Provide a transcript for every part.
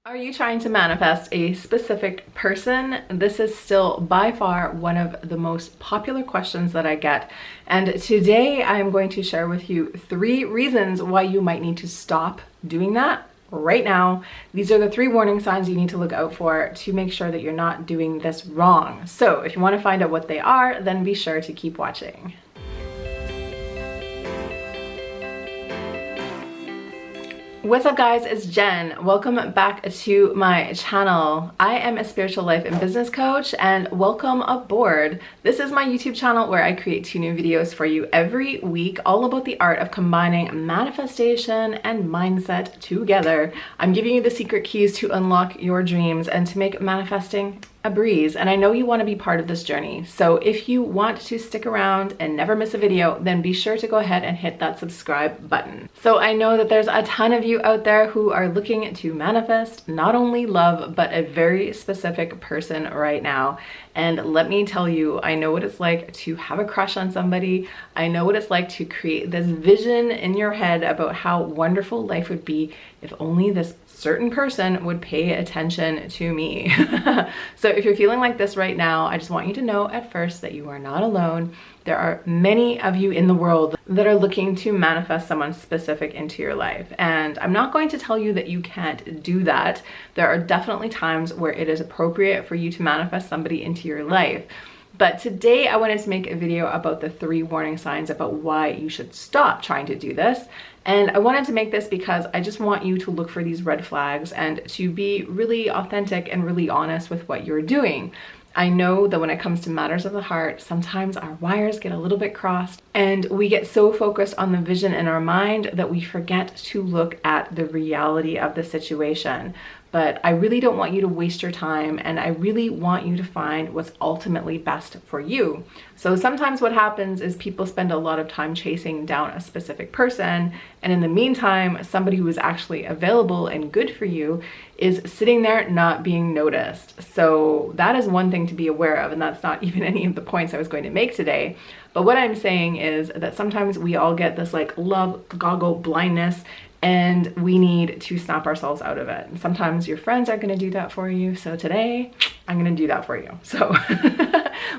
Are you trying to manifest a specific person? This is still by far one of the most popular questions that I get. And today I am going to share with you 3 reasons why you might need to stop doing that right now. These are the 3 warning signs you need to look out for to make sure that you're not doing this wrong. So if you want to find out what they are, then be sure to keep watching. What's up guys, it's Jen. Welcome back to my channel. I am a spiritual life and business coach and welcome aboard. This is my YouTube channel where I create 2 new videos for you every week, all about the art of combining manifestation and mindset together. I'm giving you the secret keys to unlock your dreams and to make manifesting a breeze, and I know you want to be part of this journey. So if you want to stick around and never miss a video, then be sure to go ahead and hit that subscribe button. So I know that there's a ton of you out there who are looking to manifest not only love, but a very specific person right now. And let me tell you, I know what it's like to have a crush on somebody. I know what it's like to create this vision in your head about how wonderful life would be if only this certain person would pay attention to me. So if you're feeling like this right now, I just want you to know at first that you are not alone. There are many of you in the world that are looking to manifest someone specific into your life. And I'm not going to tell you that you can't do that. There are definitely times where it is appropriate for you to manifest somebody into your life. But today I wanted to make a video about the 3 warning signs about why you should stop trying to do this. And I wanted to make this because I just want you to look for these red flags and to be really authentic and really honest with what you're doing. I know that when it comes to matters of the heart, sometimes our wires get a little bit crossed and we get so focused on the vision in our mind that we forget to look at the reality of the situation. But I really don't want you to waste your time, and I really want you to find what's ultimately best for you. So sometimes what happens is people spend a lot of time chasing down a specific person, and in the meantime, somebody who is actually available and good for you is sitting there not being noticed. So that is one thing to be aware of, and that's not even any of the points I was going to make today. But what I'm saying is that sometimes we all get this like love goggle blindness, and we need to snap ourselves out of it. And sometimes your friends are going to do that for you. So today I'm going to do that for you. So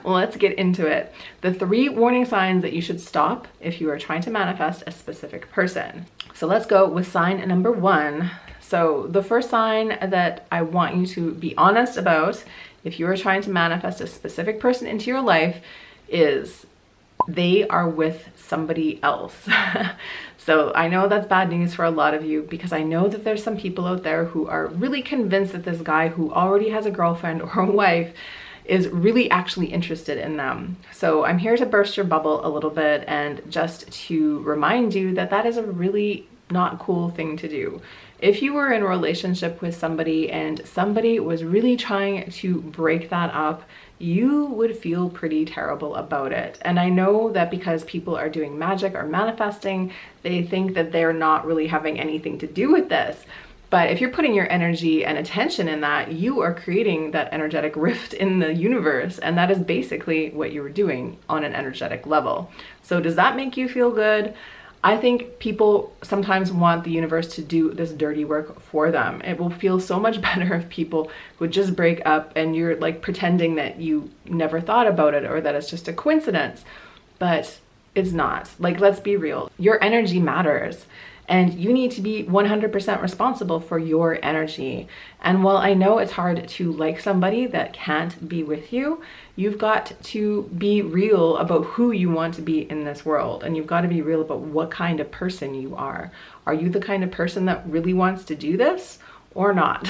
let's get into it. The 3 warning signs that you should stop if you are trying to manifest a specific person. So let's go with sign number 1. So the first sign that I want you to be honest about if you are trying to manifest a specific person into your life is they are with somebody else. So I know that's bad news for a lot of you, because I know that there's some people out there who are really convinced that this guy who already has a girlfriend or a wife is really actually interested in them. So I'm here to burst your bubble a little bit and just to remind you that that is a really not cool thing to do. If you were in a relationship with somebody and somebody was really trying to break that up, you would feel pretty terrible about it. And I know that because people are doing magic or manifesting, they think that they're not really having anything to do with this. But if you're putting your energy and attention in that, you are creating that energetic rift in the universe. And that is basically what you were doing on an energetic level. So does that make you feel good? I think people sometimes want the universe to do this dirty work for them. It will feel so much better if people would just break up and you're like pretending that you never thought about it or that it's just a coincidence. But it's not. Like, let's be real. Your energy matters. And you need to be 100% responsible for your energy. And while I know it's hard to like somebody that can't be with you, you've got to be real about who you want to be in this world. And you've got to be real about what kind of person you are. Are you the kind of person that really wants to do this or not?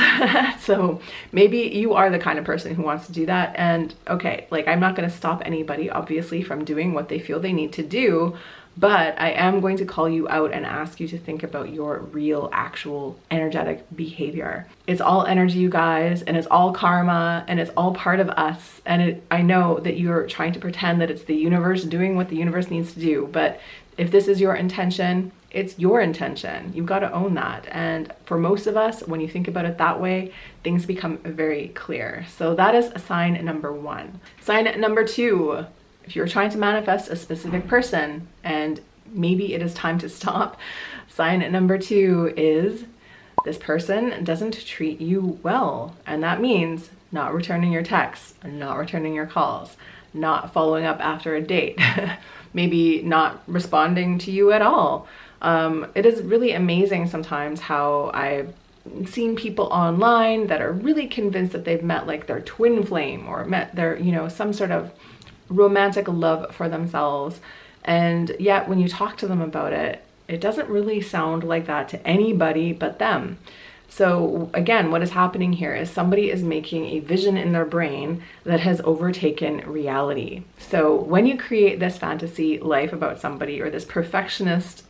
So maybe you are the kind of person who wants to do that. And okay, like, I'm not going to stop anybody, obviously, from doing what they feel they need to do. But I am going to call you out and ask you to think about your real, actual, energetic behavior. It's all energy, you guys, and it's all karma, and it's all part of us. And I know that you're trying to pretend that it's the universe doing what the universe needs to do. But if this is your intention, it's your intention. You've got to own that. And for most of us, when you think about it that way, things become very clear. So that is sign number 1. Sign number 2. If you're trying to manifest a specific person and maybe it is time to stop, sign number 2 is this person doesn't treat you well. And that means not returning your texts, not returning your calls, not following up after a date, maybe not responding to you at all. It is really amazing sometimes how I've seen people online that are really convinced that they've met like their twin flame or met their, you know, some sort of romantic love for themselves. And yet when you talk to them about it, it doesn't really sound like that to anybody but them. So again, what is happening here is somebody is making a vision in their brain that has overtaken reality. So when you create this fantasy life about somebody or this perfectionist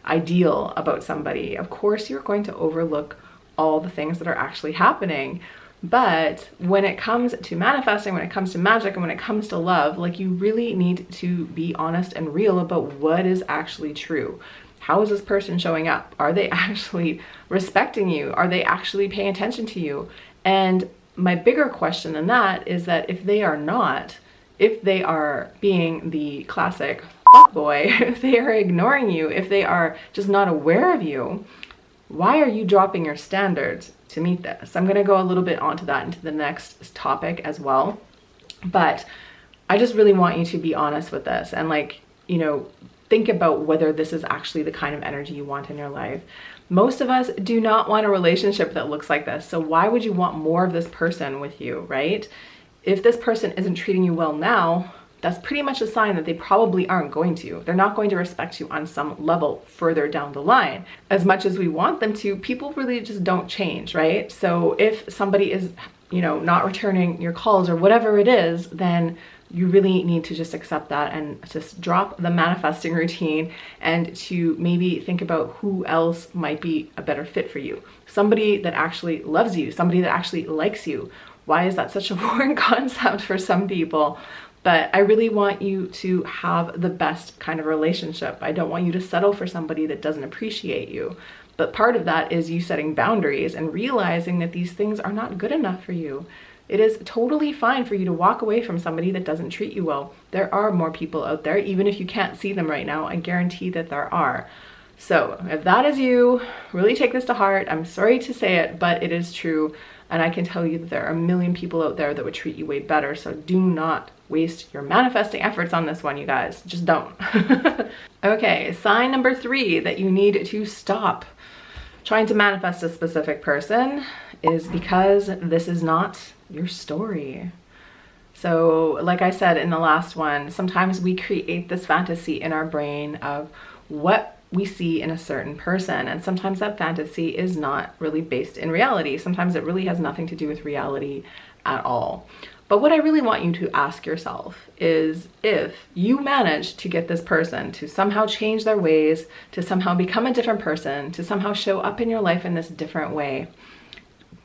ideal about somebody, of course you're going to overlook all the things that are actually happening. But when it comes to manifesting, when it comes to magic, and when it comes to love, like, you really need to be honest and real about what is actually true. How is this person showing up? Are they actually respecting you? Are they actually paying attention to you? And my bigger question than that is that if they are not, if they are being the classic fuckboy, if they are ignoring you, if they are just not aware of you, why are you dropping your standards to meet this? I'm going to go a little bit onto that into the next topic as well. But I just really want you to be honest with this and, like, you know, think about whether this is actually the kind of energy you want in your life. Most of us do not want a relationship that looks like this. So why would you want more of this person with you, right? If this person isn't treating you well now, that's pretty much a sign that they probably aren't going to. They're not going to respect you on some level further down the line. As much as we want them to, people really just don't change, right? So if somebody is, you know, not returning your calls or whatever it is, then you really need to just accept that and just drop the manifesting routine and to maybe think about who else might be a better fit for you. Somebody that actually loves you, somebody that actually likes you. Why is that such a foreign concept for some people? But I really want you to have the best kind of relationship. I don't want you to settle for somebody that doesn't appreciate you. But part of that is you setting boundaries and realizing that these things are not good enough for you. It is totally fine for you to walk away from somebody that doesn't treat you well. There are more people out there, even if you can't see them right now. I guarantee that there are. So if that is you, really take this to heart. I'm sorry to say it, but it is true. And I can tell you that there are a million people out there that would treat you way better. So do not waste your manifesting efforts on this one, you guys. Just don't. Okay, sign number 3 that you need to stop trying to manifest a specific person is because this is not your story. So like I said in the last one, sometimes we create this fantasy in our brain of what we see in a certain person, and sometimes that fantasy is not really based in reality. Sometimes it really has nothing to do with reality at all. But what I really want you to ask yourself is, if you manage to get this person to somehow change their ways, to somehow become a different person, to somehow show up in your life in this different way,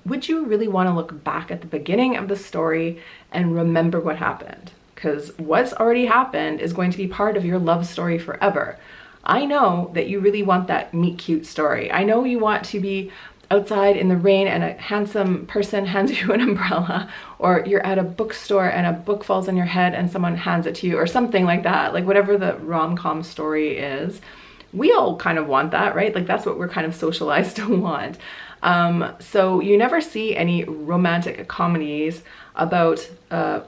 would you really want to look back at the beginning of the story and remember what happened? Because what's already happened is going to be part of your love story forever. I know that you really want that meet cute story. I know you want to be outside in the rain and a handsome person hands you an umbrella, or you're at a bookstore and a book falls on your head and someone hands it to you, or something like that. Like whatever the rom-com story is, we all kind of want that, right? Like that's what we're kind of socialized to want. So you never see any romantic comedies about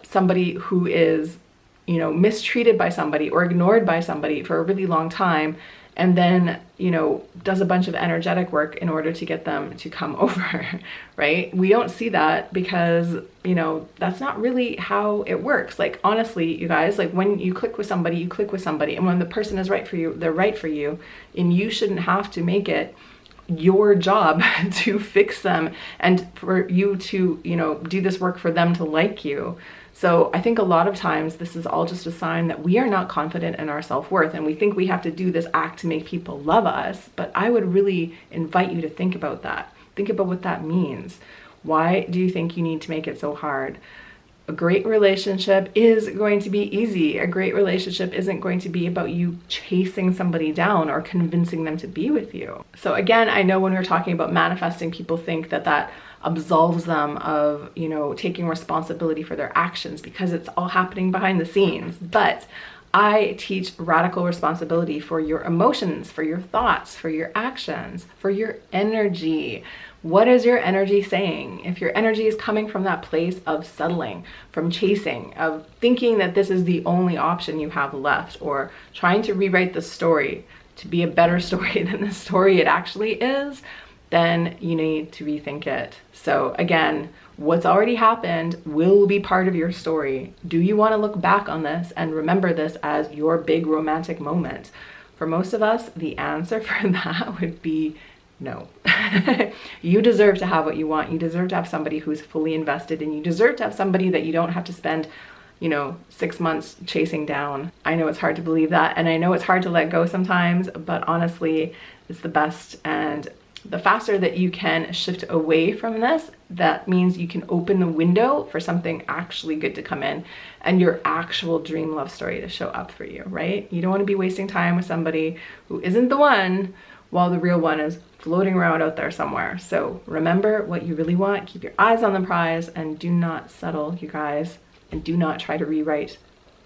somebody who is, you know, mistreated by somebody or ignored by somebody for a really long time, and then, you know, does a bunch of energetic work in order to get them to come over, right? We don't see that because, you know, that's not really how it works. Like, honestly, you guys, like when you click with somebody, you click with somebody, and when the person is right for you, they're right for you, and you shouldn't have to make it your job to fix them and for you to, you know, do this work for them to like you. So I think a lot of times this is all just a sign that we are not confident in our self-worth, and we think we have to do this act to make people love us. But I would really invite you to think about that. Think about what that means. Why do you think you need to make it so hard? A great relationship is going to be easy. A great relationship isn't going to be about you chasing somebody down or convincing them to be with you. So again, I know when we're talking about manifesting, people think that that absolves them of, you know, taking responsibility for their actions because it's all happening behind the scenes. But I teach radical responsibility for your emotions, for your thoughts, for your actions, for your energy. What is your energy saying? If your energy is coming from that place of settling, from chasing, of thinking that this is the only option you have left, or trying to rewrite the story to be a better story than the story it actually is, then you need to rethink it. So again, what's already happened will be part of your story. Do you want to look back on this and remember this as your big romantic moment? For most of us, the answer for that would be no. You deserve to have what you want. You deserve to have somebody who's fully invested, and you deserve to have somebody that you don't have to spend 6 months chasing down. I know it's hard to believe that, and I know it's hard to let go sometimes, but honestly, it's the best. And the faster that you can shift away from this, that means you can open the window for something actually good to come in and your actual dream love story to show up for you, right? You don't want to be wasting time with somebody who isn't the one while the real one is floating around out there somewhere. So remember what you really want, keep your eyes on the prize, and do not settle, you guys, and do not try to rewrite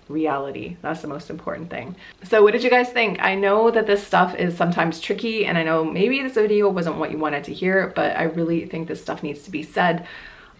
reality. That's the most important thing. So what did you guys think? I know that this stuff is sometimes tricky, and I know maybe this video wasn't what you wanted to hear, but I really think this stuff needs to be said.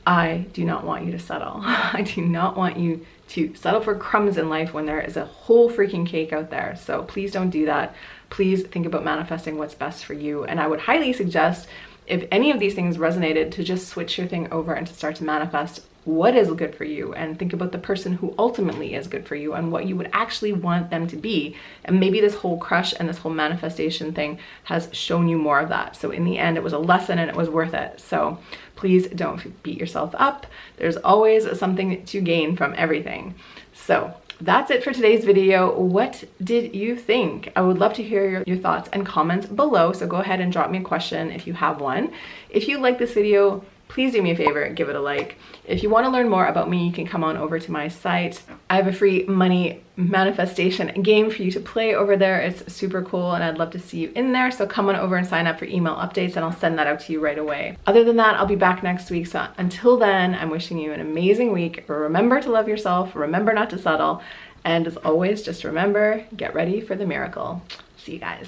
I do not want you to settle. I do not want you to settle for crumbs in life when there is a whole freaking cake out there. So please don't do that. Please think about manifesting what's best for you. And I would highly suggest, if any of these things resonated, to just switch your thing over and to start to manifest what is good for you, and think about the person who ultimately is good for you and what you would actually want them to be. And maybe this whole crush and this whole manifestation thing has shown you more of that. So in the end, it was a lesson and it was worth it. So please don't beat yourself up. There's always something to gain from everything. So that's it for today's video. What did you think? I would love to hear your thoughts and comments below. So go ahead and drop me a question if you have one. If you like this video, please do me a favor, give it a like. If you want to learn more about me, you can come on over to my site. I have a free money manifestation game for you to play over there. It's super cool, and I'd love to see you in there. So come on over and sign up for email updates, and I'll send that out to you right away. Other than that, I'll be back next week. So until then, I'm wishing you an amazing week. Remember to love yourself, remember not to settle, and as always, just remember, get ready for the miracle. See you guys.